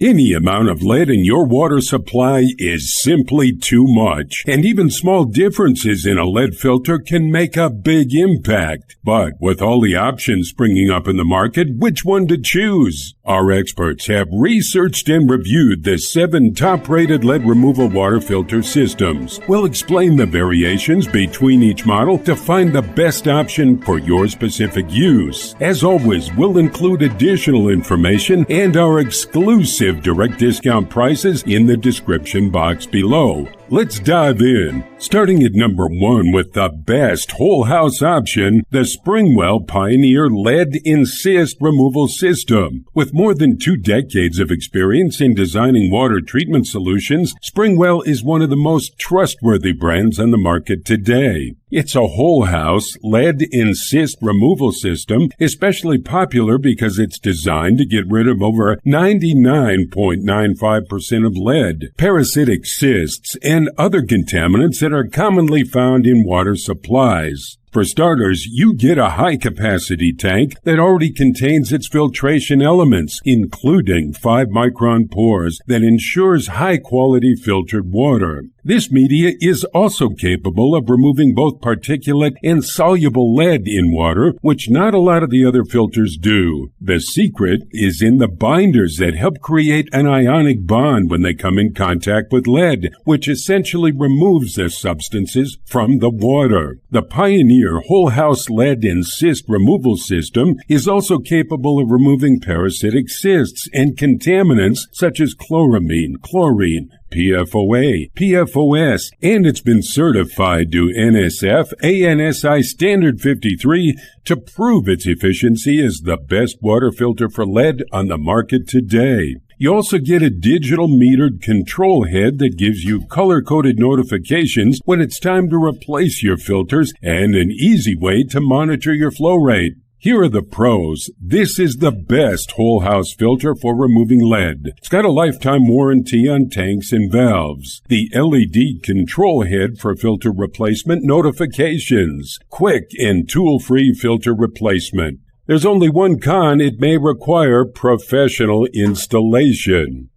Any amount of lead in your water supply is simply too much, and even small differences in a lead filter can make a big impact. But with all the options springing up in the market, which one to choose? Our experts have researched and reviewed the 7 top-rated lead removal water filter systems. We'll explain the variations between each model to find the best option for your specific use. As always, we'll include additional information and our exclusive direct discount prices in the description box below. Let's dive in, starting at number 1 with the best whole house option, the SpringWell Pioneer Lead in Cyst Removal System. With more than 2 decades of experience in designing water treatment solutions, SpringWell is one of the most trustworthy brands on the market today. It's a whole house lead in cyst removal system, especially popular because it's designed to get rid of over 99.95% of lead, parasitic cysts, and other contaminants that are commonly found in water supplies. For starters, you get a high-capacity tank that already contains its filtration elements, including 5-micron pores that ensures high-quality filtered water. This media is also capable of removing both particulate and soluble lead in water, which not a lot of the other filters do. The secret is in the binders that help create an ionic bond when they come in contact with lead, which essentially removes the substances from the water. The Pioneer Whole House Lead and Cyst Removal System is also capable of removing parasitic cysts and contaminants such as chloramine, chlorine, PFOA, PFOS, and it's been certified to NSF ANSI Standard 53 to prove its efficiency as the best water filter for lead on the market today. You also get a digital metered control head that gives you color-coded notifications when it's time to replace your filters and an easy way to monitor your flow rate. Here are the pros. This is the best whole house filter for removing lead. It's got a lifetime warranty on tanks and valves. The LED control head for filter replacement notifications. Quick and tool-free filter replacement. There's only one con: it may require professional installation.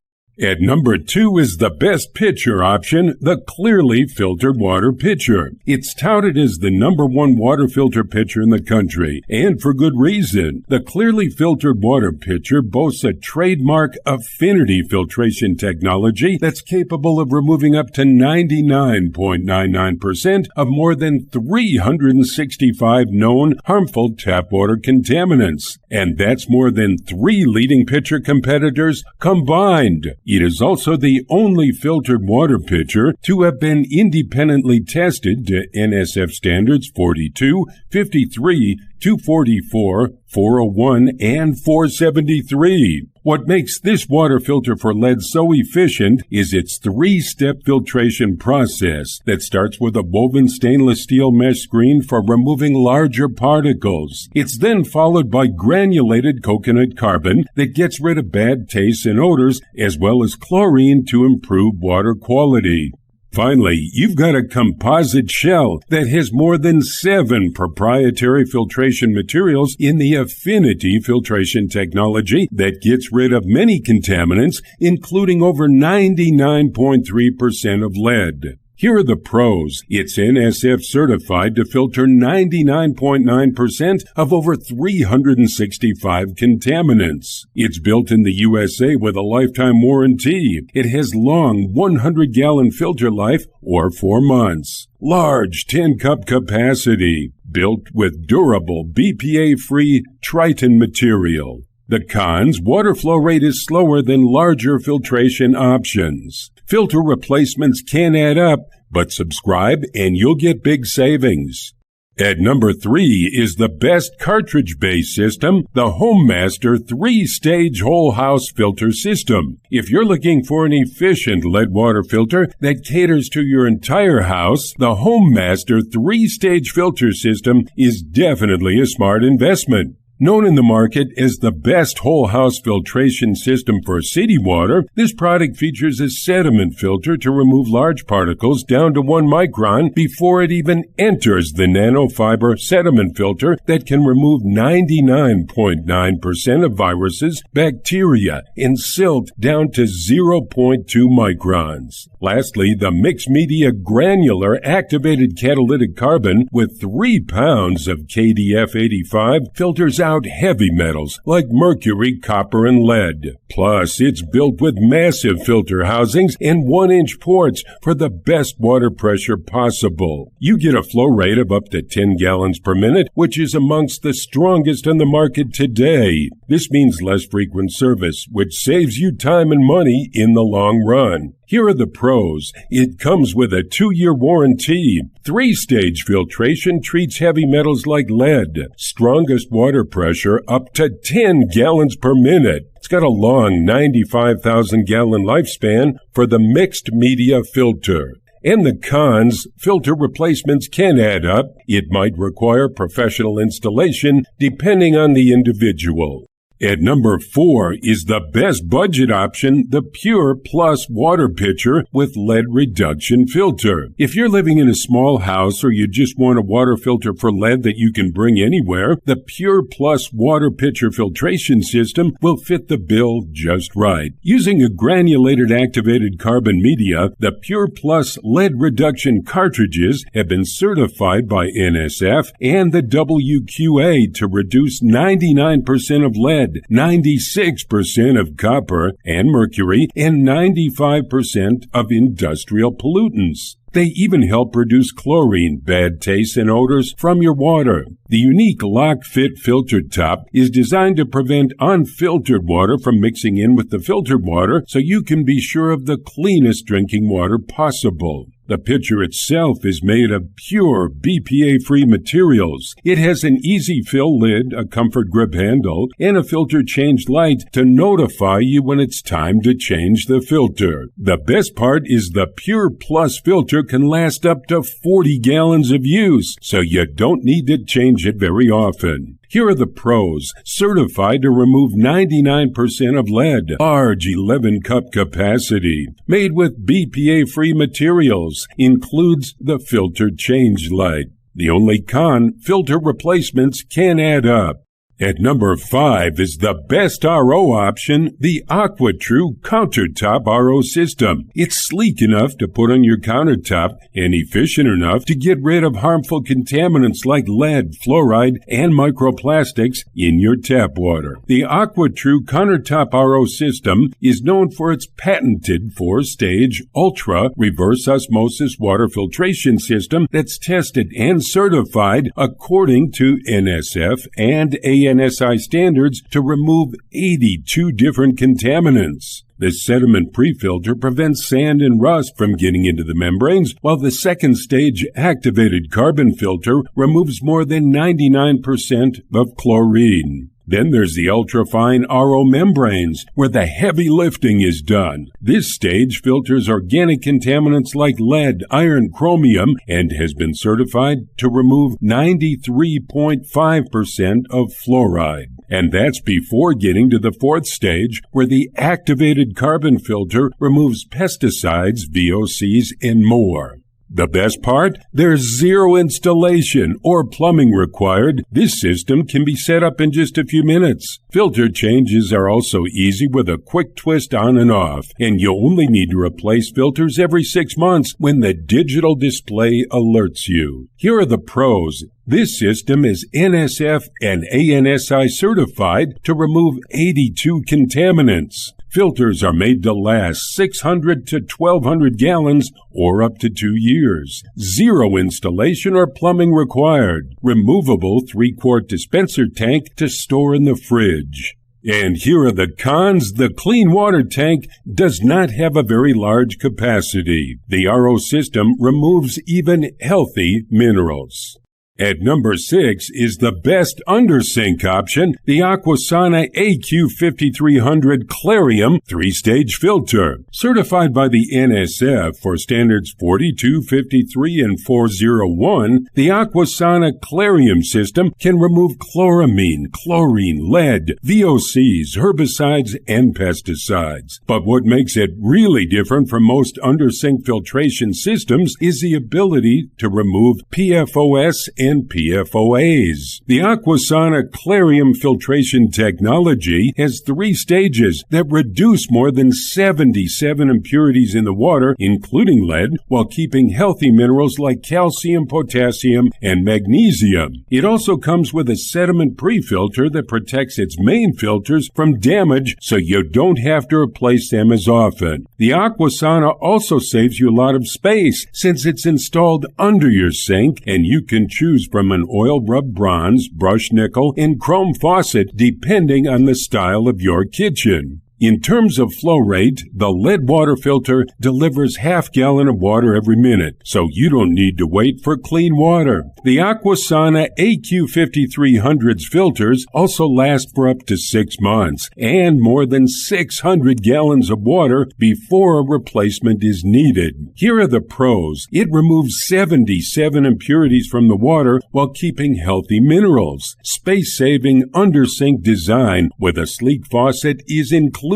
At number 2 is the best pitcher option, the clearly filtered water pitcher. It's touted as the number 1 water filter pitcher in the country, and for good reason. The clearly filtered water pitcher boasts a trademark affinity filtration technology that's capable of removing up to 99.99% of more than 365 known harmful tap water contaminants. And that's more than 3 leading pitcher competitors combined. It is also the only filtered water pitcher to have been independently tested to NSF standards 42, 53, 244, 401, and 473. What makes this water filter for lead so efficient is its 3-step filtration process that starts with a woven stainless steel mesh screen for removing larger particles. It's then followed by granulated coconut carbon that gets rid of bad tastes and odors, as well as chlorine to improve water quality. Finally, you've got a composite shell that has more than 7 proprietary filtration materials in the affinity filtration technology that gets rid of many contaminants, including over 99.3% of lead. Here are the pros. It's NSF certified to filter 99.9% of over 365 contaminants. It's built in the USA with a lifetime warranty. It has long 100-gallon filter life or 4 months. Large 10-cup capacity. Built with durable BPA-free Triton material. The cons: water flow rate is slower than larger filtration options. Filter replacements can add up, but subscribe and you'll get big savings. At number 3 is the best cartridge-based system, the HomeMaster 3-stage whole house filter system. If you're looking for an efficient lead water filter that caters to your entire house, the HomeMaster 3-stage filter system is definitely a smart investment. Known in the market as the best whole house filtration system for city water, this product features a sediment filter to remove large particles down to 1 micron before it even enters the nanofiber sediment filter that can remove 99.9% of viruses, bacteria, and silt down to 0.2 microns. Lastly, the mixed media granular activated catalytic carbon with 3 pounds of KDF85 filters out heavy metals like mercury, copper, and lead. Plus, it's built with massive filter housings and 1-inch ports for the best water pressure possible. You get a flow rate of up to 10 gallons per minute, which is amongst the strongest on the market today. This means less frequent service, which saves you time and money in the long run. Here are the pros. It comes with a 2-year warranty. 3-stage filtration treats heavy metals like lead. Strongest water pressure up to 10 gallons per minute. It's got a long 95,000-gallon lifespan for the mixed media filter. And the cons, filter replacements can add up. It might require professional installation depending on the individual. At number 4 is the best budget option, the Pure Plus water pitcher with lead reduction filter. If you're living in a small house or you just want a water filter for lead that you can bring anywhere, the Pure Plus water pitcher filtration system will fit the bill just right. Using a granulated activated carbon media, the Pure Plus lead reduction cartridges have been certified by NSF and the WQA to reduce 99% of lead, 96% of copper and mercury, and 95% of industrial pollutants. They even help reduce chlorine, bad taste, and odors from your water. The unique lock-fit filter top is designed to prevent unfiltered water from mixing in with the filtered water so you can be sure of the cleanest drinking water possible. The pitcher itself is made of pure BPA-free materials. It has an easy fill lid, a comfort grip handle, and a filter change light to notify you when it's time to change the filter. The best part is the Pure Plus filter can last up to 40 gallons of use, so you don't need to change it very often. Here are the pros. Certified to remove 99% of lead. Large 11-cup capacity. Made with BPA-free materials. Includes the filter change light. The only con, filter replacements can add up. At number 5 is the best RO option, the AquaTru Countertop RO system. It's sleek enough to put on your countertop and efficient enough to get rid of harmful contaminants like lead, fluoride, and microplastics in your tap water. The AquaTru Countertop RO system is known for its patented 4-stage ultra reverse osmosis water filtration system that's tested and certified according to NSF and ANSI standards to remove 82 different contaminants. The sediment pre-filter prevents sand and rust from getting into the membranes, while the 2nd-stage activated carbon filter removes more than 99% of chlorine. Then there's the ultrafine RO membranes, where the heavy lifting is done. This stage filters organic contaminants like lead, iron, chromium, and has been certified to remove 93.5% of fluoride. And that's before getting to the 4th stage, where the activated carbon filter removes pesticides, VOCs, and more. The best part? There's zero installation or plumbing required. This system can be set up in just a few minutes. Filter changes are also easy with a quick twist on and off, and you only need to replace filters every 6 months when the digital display alerts you. Here are the pros. This system is NSF and ANSI certified to remove 82 contaminants. Filters are made to last 600 to 1,200 gallons or up to 2 years. Zero installation or plumbing required. Removable 3-quart dispenser tank to store in the fridge. And here are the cons. The clean water tank does not have a very large capacity. The RO system removes even healthy minerals. At number 6 is the best undersink option, the Aquasana AQ5300 Claryum 3-stage filter. Certified by the NSF for standards 42, 53, and 401, the Aquasana Claryum system can remove chloramine, chlorine, lead, VOCs, herbicides, and pesticides. But what makes it really different from most undersink filtration systems is the ability to remove PFOS and PFOAs. The Aquasana Claryum filtration technology has 3 stages that reduce more than 77 impurities in the water, including lead, while keeping healthy minerals like calcium, potassium, and magnesium. It also comes with a sediment pre-filter that protects its main filters from damage so you don't have to replace them as often. The Aquasana also saves you a lot of space since it's installed under your sink, and you can choose from an oil-rubbed bronze, brushed nickel, and chrome faucet depending on the style of your kitchen. In terms of flow rate, the lead water filter delivers half-gallon of water every minute, so you don't need to wait for clean water. The Aquasana AQ5300's filters also last for up to 6 months and more than 600 gallons of water before a replacement is needed. Here are the pros. It removes 77 impurities from the water while keeping healthy minerals. Space-saving undersink design with a sleek faucet is included.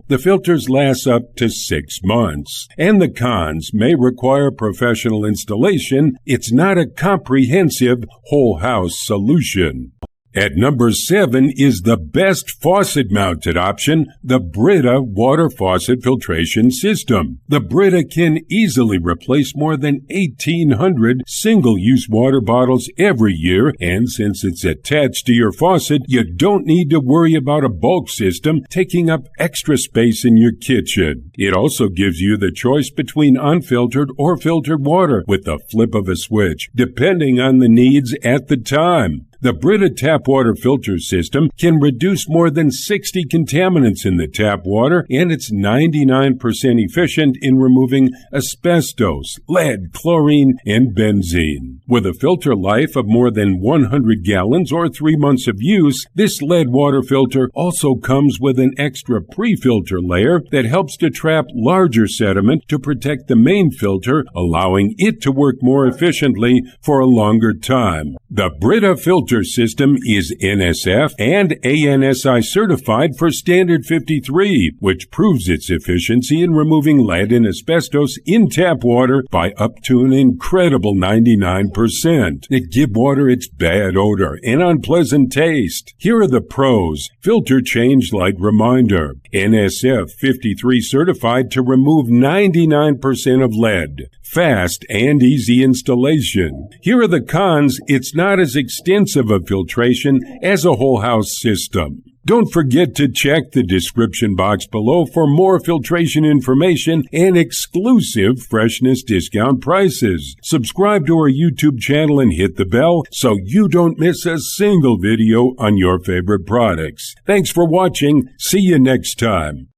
The filters last up to 6 months. And the cons may require professional installation. It's not a comprehensive whole house solution. At number 7 is the best faucet-mounted option, the Brita water faucet filtration system. The Brita can easily replace more than 1,800 single-use water bottles every year, and since it's attached to your faucet, you don't need to worry about a bulk system taking up extra space in your kitchen. It also gives you the choice between unfiltered or filtered water with the flip of a switch, depending on the needs at the time. The Brita tap water filter system can reduce more than 60 contaminants in the tap water, and it's 99% efficient in removing asbestos, lead, chlorine, and benzene. With a filter life of more than 100 gallons or 3 months of use, this lead water filter also comes with an extra pre-filter layer that helps to trap larger sediment to protect the main filter, allowing it to work more efficiently for a longer time. The Brita filter system is NSF and ANSI certified for standard 53, which proves its efficiency in removing lead and asbestos in tap water by up to an incredible 99%. It gives water its bad odor and unpleasant taste. Here are the pros. Filter change light reminder. NSF 53 certified to remove 99% of lead. Fast and easy installation. Here are the cons. It's not as extensive a filtration as a whole house system. Don't forget to check the description box below for more filtration information and exclusive Freshnss discount prices. Subscribe to our YouTube channel and hit the bell so you don't miss a single video on your favorite products. Thanks for watching. See you next time.